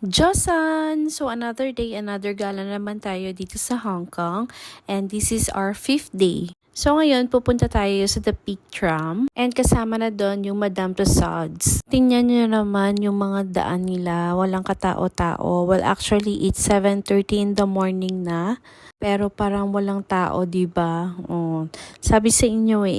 Josan! So another day, another gala naman tayo dito sa Hong Kong, and this is our 5th day. So ngayon, pupunta tayo sa The Peak Tram and kasama na doon yung Madame Tussauds. Tingnan nyo naman yung mga daan nila, walang katao-tao. Well, actually, it's 7:30 in the morning na. Pero parang walang tao, diba? Oh. Sabi sa inyo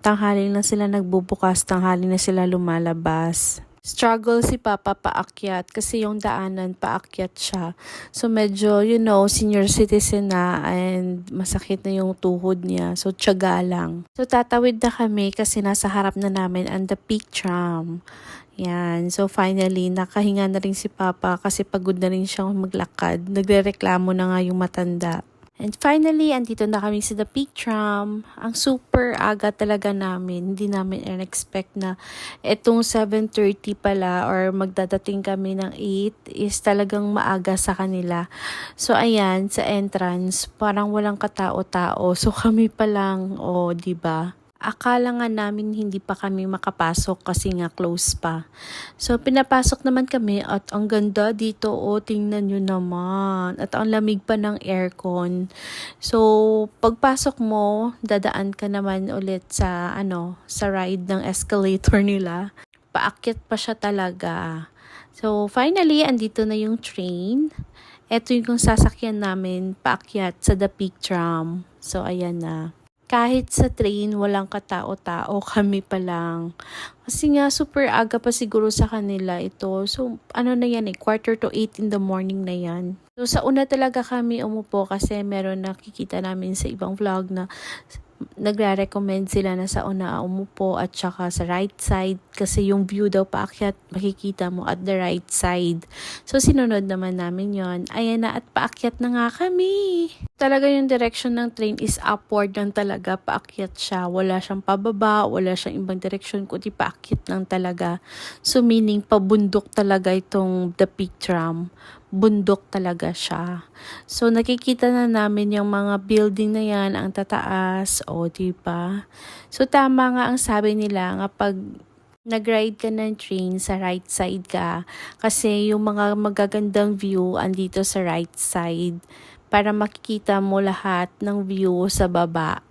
tanghali na sila nagbubukas, tanghali na sila lumalabas. Struggle si Papa paakyat kasi yung daanan paakyat siya. So medyo, senior citizen na and masakit na yung tuhod niya. So tiyaga lang. So tatawid na kami kasi nasa harap na namin ang The Peak Tram. Yan. So finally, nakahinga na rin si Papa kasi pagod na rin siyang maglakad. Nagrereklamo na nga yung matanda. And finally, andito na kami sa The Peak Tram. Ang super aga talaga namin. Hindi namin in-expect na itong 7:30 pala or magdadating kami ng 8 is talagang maaga sa kanila. So ayan, sa entrance, parang walang katao-tao. So kami pa lang, diba? Akala nga namin hindi pa kami makapasok kasi nga close pa. So, pinapasok naman kami at ang ganda dito, tingnan nyo naman. At ang lamig pa ng aircon. So, pagpasok mo, dadaan ka naman ulit sa ride ng escalator nila. Paakyat pa siya talaga. So, finally, andito na yung train. Ito yung sasakyan namin paakyat sa The Peak Tram. So, ayan na. Kahit sa train, walang katao-tao, kami pa lang. Kasi nga, super aga pa siguro sa kanila ito. So, na yan 7:45 in the morning na yan. So, sa una talaga kami umupo kasi meron nakikita namin sa ibang vlog na nagre-recommend sila na sa una umupo at saka sa right side kasi yung view daw paakyat makikita mo at the right side. So sinunod naman namin yon. Ayan na at paakyat na nga kami. Talaga yung direction ng train is upward lang talaga, paakyat siya. Wala siyang pababa, wala siyang ibang direction kundi paakyat lang talaga. So meaning pabundok talaga itong The Peak Tram. Bundok talaga siya. So, nakikita na namin yung mga building na yan, ang tataas, diba? So, tama nga ang sabi nila nga pag nag-ride ka ng train, sa right side ka. Kasi yung mga magagandang view andito sa right side para makikita mo lahat ng view sa baba.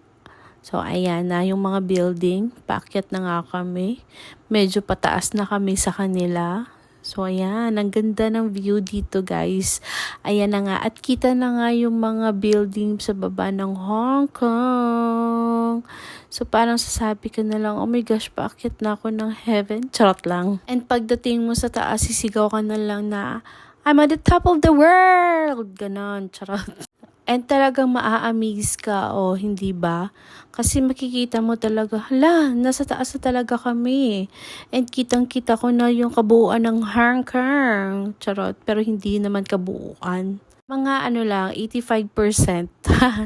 So, ayan na yung mga building. Paakyat na nga kami. Medyo pataas na kami sa kanila. So, ayan. Ang ganda ng view dito, guys. Ayan na nga. At kita na nga yung mga building sa baba ng Hong Kong. So, parang sasabi ka na lang, oh my gosh, paakyat na ako ng heaven. Charot lang. And pagdating mo sa taas, sisigaw ka na lang na, I'm at the top of the world! Ganon, charot. And talagang maa-amaze ka, hindi ba? Kasi makikita mo talaga, nasa taas na talaga kami. And kitang-kita ko na yung kabuuan ng Hong Kong. Charot, pero hindi naman kabuuan. Mga lang, 85%.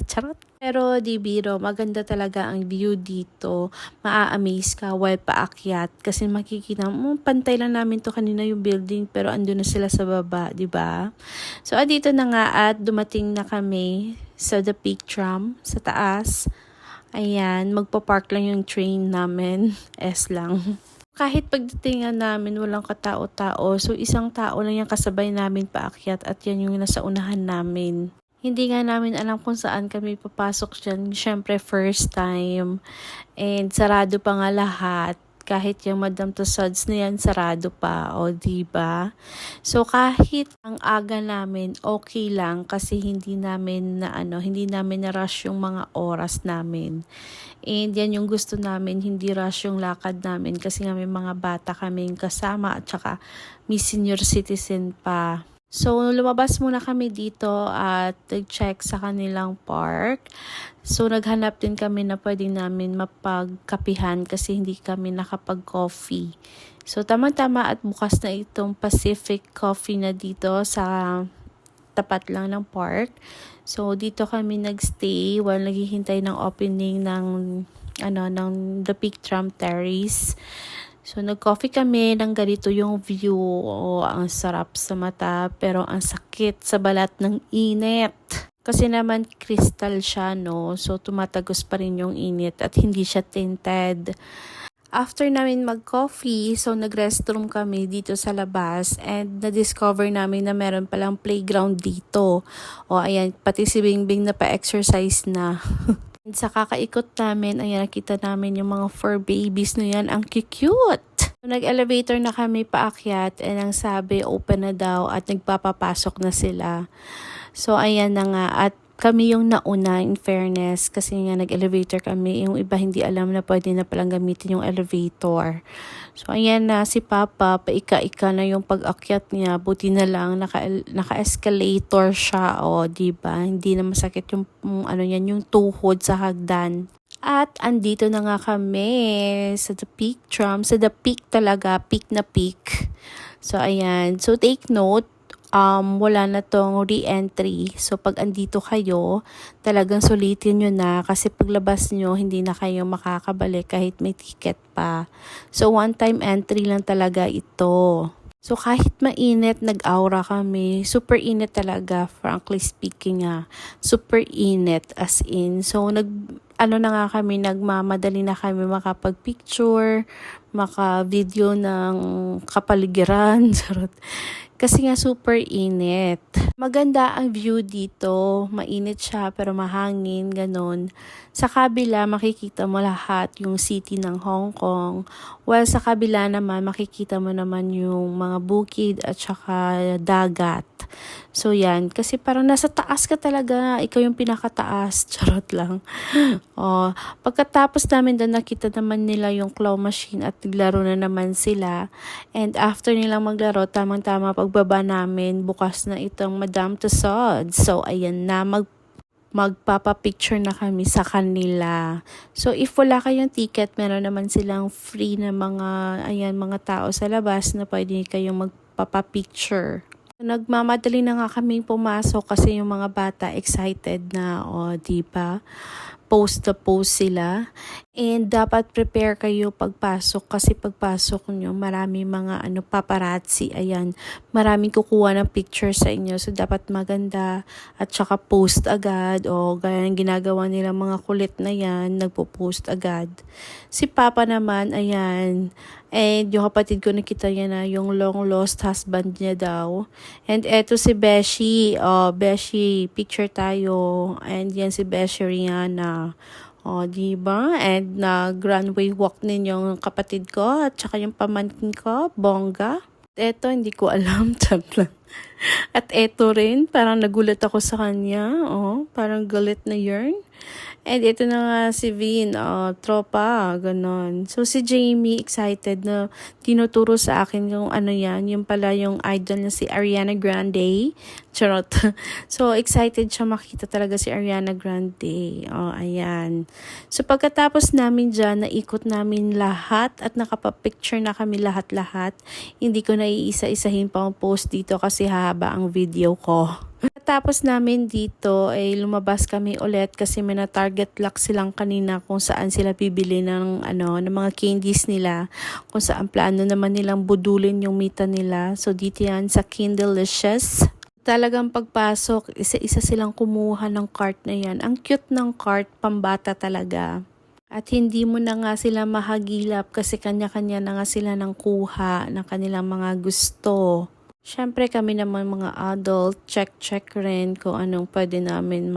Charot. Pero di biro, maganda talaga ang view dito. Maa-amaze ka while paakyat. Kasi makikita mo, pantay lang namin to kanina yung building pero andun na sila sa baba, di ba? So, dito na nga at dumating na kami sa The Peak Tram sa taas. Ayan, magpa-park lang yung train namin. S lang. Kahit pagdatingan namin, walang katao-tao. So, isang tao lang yung kasabay namin paakyat at yan yung nasa unahan namin. Hindi nga namin alam kung saan kami papasok dyan. Siyempre, first time. And sarado pa nga lahat. Kahit yung Madame Tussauds na yan, sarado pa. Diba? So, kahit ang aga namin, okay lang. Kasi hindi namin na-rush yung mga oras namin. And yan yung gusto namin, hindi rush yung lakad namin. Kasi nga may mga bata kaming kasama at saka may senior citizen pa. So, lumabas muna kami dito at nag-check sa kanilang park. So, naghanap din kami na pwede namin mapagkapihan kasi hindi kami nakapag-coffee. So, tama-tama at bukas na itong Pacific Coffee na dito sa tapat lang ng park. So, dito kami nagstay while naghihintay ng opening ng The Peak Tram Terrace. So, nag-coffee kami ng ganito yung view. Ang sarap sa mata, pero ang sakit sa balat ng init. Kasi naman, crystal siya, no? So, tumatagos pa rin yung init at hindi siya tinted. After namin mag-coffee, so nag-restroom kami dito sa labas and na-discover namin na meron palang playground dito. O ayan, pati si Bingbing na pa-exercise na. And sa kakaikot namin, ayan, nakita namin yung mga fur babies na yan. Ang cute! So, nag-elevator na kami paakyat and ang sabi, open na daw at nagpapapasok na sila. So, ayan na nga. At kami yung nauna in fairness kasi nga nag-elevator kami. Yung iba hindi alam na pwede na palang gamitin yung elevator. So, ayan na si Papa. Paika-ika na yung pag-akyat niya. Buti na lang naka-escalator siya. O, diba? Hindi na masakit ano yan, yung tuhod sa hagdan. At andito na nga kami sa The Peak Tram. Sa The Peak talaga. Peak na peak. So, ayan. So, take note. Wala na tong re-entry. So, pag andito kayo, talagang sulitin nyo na kasi paglabas nyo, hindi na kayo makakabalik kahit may ticket pa. So, one-time entry lang talaga ito. So, kahit mainit, nag-aura kami. Super init talaga, frankly speaking super init as in. So, nagmamadali na kami makapag-picture, maka-video ng kapaligiran. Kasi nga super init. Maganda ang view dito. Mainit siya pero mahangin, ganun. Sa kabila, makikita mo lahat yung city ng Hong Kong. While sa kabila naman, makikita mo naman yung mga bukid at saka dagat. So yan, kasi parang nasa taas ka talaga. Ikaw yung pinakataas. Charot lang. Pagkatapos namin doon, nakita naman nila yung claw machine at naglaro na naman sila. And after nilang maglaro, tamang-tama pagbaba namin, bukas na itong Madame Tussauds. So ayan na, magpapapicture na kami sa kanila. So, if wala kayong ticket, meron naman silang free na mga tao sa labas na pwede kayong magpapapicture. Nagmamadali na nga kaming pumasok kasi yung mga bata excited na, diba? Post na post sila. And dapat prepare kayo pagpasok kasi pagpasok nyo, marami mga paparazzi. Ayan, maraming kukuha ng picture sa inyo. So, dapat maganda at saka post agad. Gaya ng ginagawa nila mga kulit na yan, nagpo-post agad. Si Papa naman, ayan, and yung kapatid ko nakita niya na yung long lost husband niya daw. And eto si Beshi. Beshi, picture tayo. And yan si Beshi Rihanna. Diba? And grand way walk ninyong kapatid ko at saka yung pamangkin ko, bongga. Eto, hindi ko alam. Chat lang. At eto rin, parang nagulat ako sa kanya. Parang galit na yarn. And ito na nga si Vin, tropa, ganon. So si Jamie, excited na tinuturo sa akin yung yung pala yung idol na si Ariana Grande. Charot. So excited siya makita talaga si Ariana Grande. Ayan. So pagkatapos namin dyan, naikot namin lahat at nakapapicture na kami lahat-lahat. Hindi ko na iisa-isahin pa ang post dito kasi hahaba ang video ko. Tapos namin dito ay lumabas kami ulit kasi may na-target lock silang kanina kung saan sila bibili ng ng mga candies nila, kung saan plano naman nilang budulin yung mita nila. So dito yan sa Kindelicious. Talagang pagpasok, isa-isa silang kumuha ng cart na yan. Ang cute ng cart, pambata talaga. At hindi mo na nga sila mahagilap kasi kanya-kanya na nga sila ng kuha ng kanilang mga gusto. Siyempre kami naman mga adult, check rin kung anong pwede namin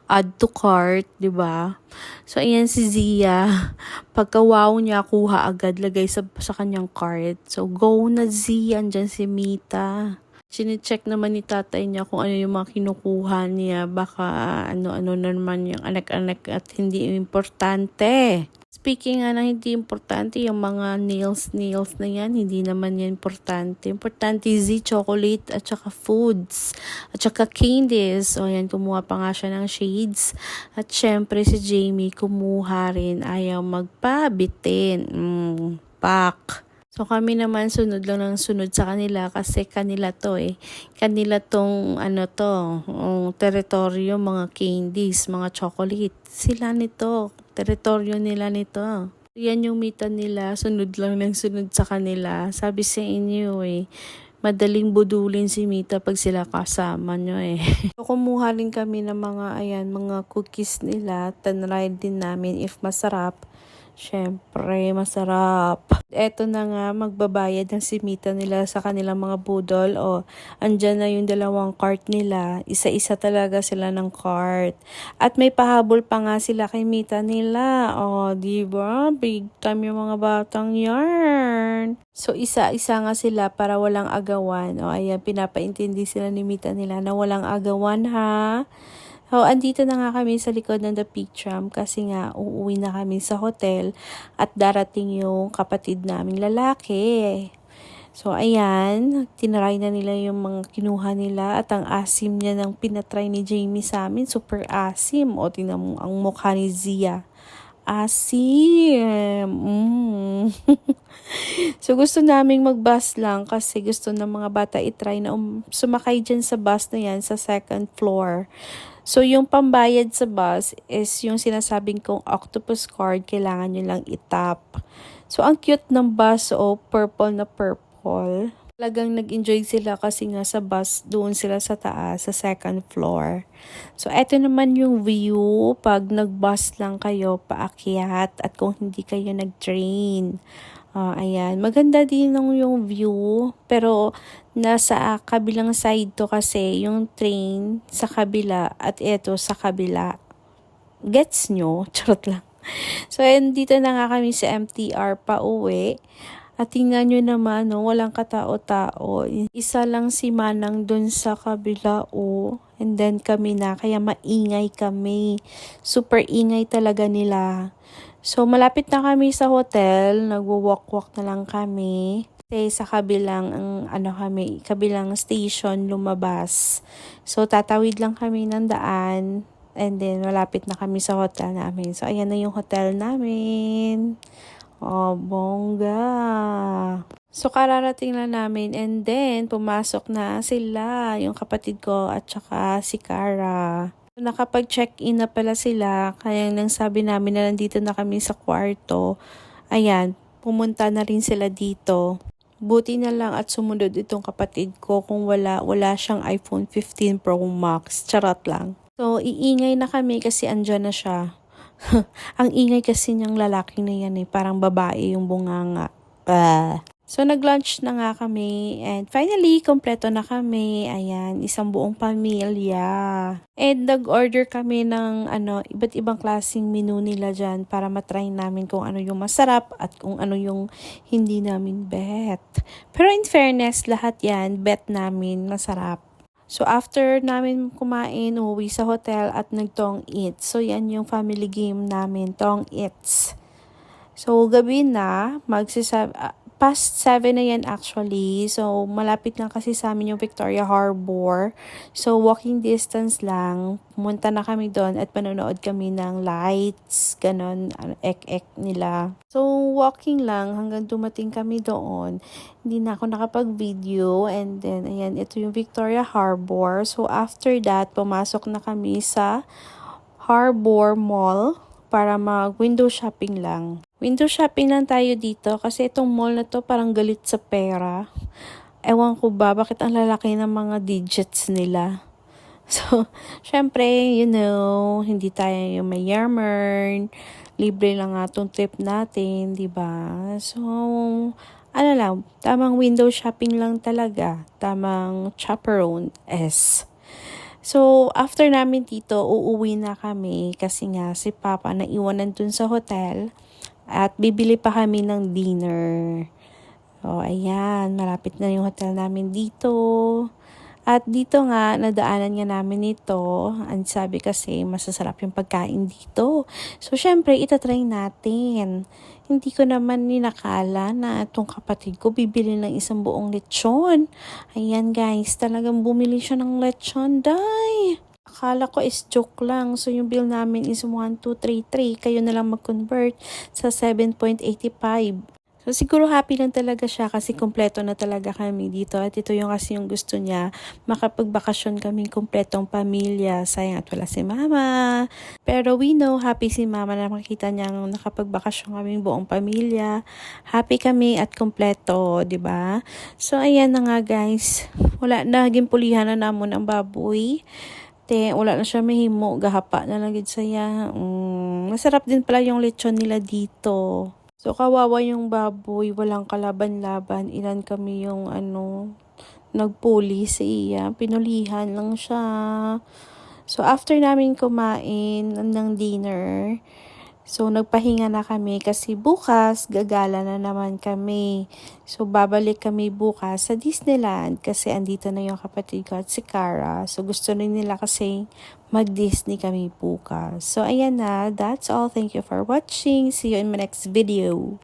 add to cart, di ba? So, ayan si Zia. Pagka wow niya, kuha agad, lagay sa kanyang cart. So, go na Zia, andyan si Mita. Sine-check naman ni tatay niya kung ano yung mga kinukuha niya. Baka ano na naman yung anak-anak at hindi importante. Speaking na hindi importante, yung mga nails na yan, hindi naman yan importante. Importante chocolate at saka foods, at saka candies. Yan, kumuha pa nga siya ng shades. At syempre si Jamie, kumuha rin. Ayaw magpabitin. Pak. So kami naman sunod lang ng sunod sa kanila kasi kanila to Kanila tong teritoryo, mga candies, mga chocolate. Sila nito. Teritoryo nila nito. Yan yung mita nila, sunod lang ng sunod sa kanila. Sabi sa inyo madaling budulin si Mita pag sila kasama nyo So, kumuha rin kami ng mga cookies nila. Tanry din namin if masarap. Syempre, masarap. Eto na nga, magbabayad ng simita nila sa kanilang mga budol. O, andyan na yung dalawang cart nila. Isa-isa talaga sila ng cart. At may pahabol pa nga sila kay Mita nila. O, diba? Big time yung mga batang yarn. So, isa-isa nga sila para walang agawan. O, ayan, pinapaintindi sila ni Mita nila na walang agawan, ha? So, andito na nga kami sa likod ng The Peak Tram kasi nga uuwi na kami sa hotel at darating yung kapatid naming lalaki. So, ayan, tinry na nila yung mga kinuha nila at ang asim niya ng pinatry ni Jamie sa amin, super asim. O, tingnan mo ang mukha ni Zia. Asim. So, gusto naming mag-bus lang kasi gusto ng mga bata itry na sumakay dyan sa bus na yan sa second floor. So, yung pambayad sa bus is yung sinasabing kong octopus card, kailangan nyo lang itap. So, ang cute ng bus, purple na purple. Talagang nag-enjoy sila kasi nga sa bus, doon sila sa taas, sa second floor. So, eto naman yung view pag nag-bus lang kayo paakyat at kung hindi kayo nag-train. Ayan, maganda din yung view, pero nasa kabilang side to kasi yung train sa kabila at ito sa kabila. Gets nyo? Charot lang. So, ayan, dito na nga kami sa MTR pa uwi. At tingnan nyo naman, no, walang katao-tao. Isa lang si Manang dun sa kabila, and then kami na, kaya maingay kami. Super ingay talaga nila. So, malapit na kami sa hotel. Nagwo-walk-walk na lang kami. Kasi sa kabilang, kabilang station lumabas. So, tatawid lang kami ng daan. And then, malapit na kami sa hotel namin. So, ayan na yung hotel namin. Oh, bongga. So, kararating lang namin and then, pumasok na sila, yung kapatid ko at saka si Cara. Nakapag-check-in na pala sila, kaya nang sabi namin na nandito na kami sa kwarto, ayan, pumunta na rin sila dito. Buti na lang at sumunod itong kapatid ko kung wala siyang iPhone 15 Pro Max. Charot lang. So, iingay na kami kasi andyan na siya. Ang ingay kasi niyang lalaki na yan parang babae yung bunganga. So, nag-lunch na nga kami and finally, kompleto na kami. Ayan, isang buong pamilya. And nag-order kami ng iba't ibang klaseng menu nila dyan para matry namin kung ano yung masarap at kung ano yung hindi namin bet. Pero in fairness, lahat yan, bet namin masarap. So, after namin kumain, uwi sa hotel at nag-tong eats. So, yan yung family game namin, tong eats. So, gabi na, past 7 na yan actually. So, malapit lang kasi sa amin yung Victoria Harbor. So, walking distance lang. Pumunta na kami doon at manonood kami ng lights, ganon, ek-ek nila. So, walking lang hanggang dumating kami doon. Hindi na ako nakapag-video. And then, ayan, ito yung Victoria Harbor. So, after that, pumasok na kami sa Harbor Mall para mag-window shopping lang. Window shopping lang tayo dito kasi itong mall na to parang galit sa pera. Ewan ko ba, bakit ang lalaki ng mga digits nila? So, syempre, hindi tayo yung may yarmern. Libre lang nga itong trip natin, di ba? So, tamang window shopping lang talaga. Tamang chaperone S. So, after namin dito, uuwi na kami kasi nga si Papa naiwanan dun sa hotel at bibili pa kami ng dinner. So, ayan, malapit na yung hotel namin dito. At dito nga, nadaanan nga namin ito. Ang sabi kasi, masasarap yung pagkain dito. So, syempre, itatry natin. Hindi ko naman ninakala na itong kapatid ko bibili ng isang buong lechon. Ayan guys, talagang bumili siya ng lechon, day. Akala ko is joke lang. So, yung bill namin is 1,233. Kayo na lang mag-convert sa 7.85. So, siguro happy lang talaga siya kasi kompleto na talaga kami dito. At ito yung kasi yung gusto niya. Makapagbakasyon kami kompletong pamilya. Sayang at wala si Mama. Pero we know, happy si Mama na makita niya nakapagbakasyon kami buong pamilya. Happy kami at kompleto, di ba? So, ayan na nga guys. Wala na, gimpulihan na namon ang baboy. Wala na siya mahimo, gahapa na lang gid saya. Masarap din pala yung lechon nila dito. So, kawawa yung baboy, walang kalaban-laban. Ilan kami yung nagpuli sa iya. Pinulihan lang siya. So, after namin kumain ng dinner, so nagpahinga na kami kasi bukas gagala na naman kami. So, babalik kami bukas sa Disneyland kasi andito na yung kapatid ko at si Cara. So, gusto rin nila kasi mag-Disney kami bukas. So, ayan na. That's all. Thank you for watching. See you in my next video.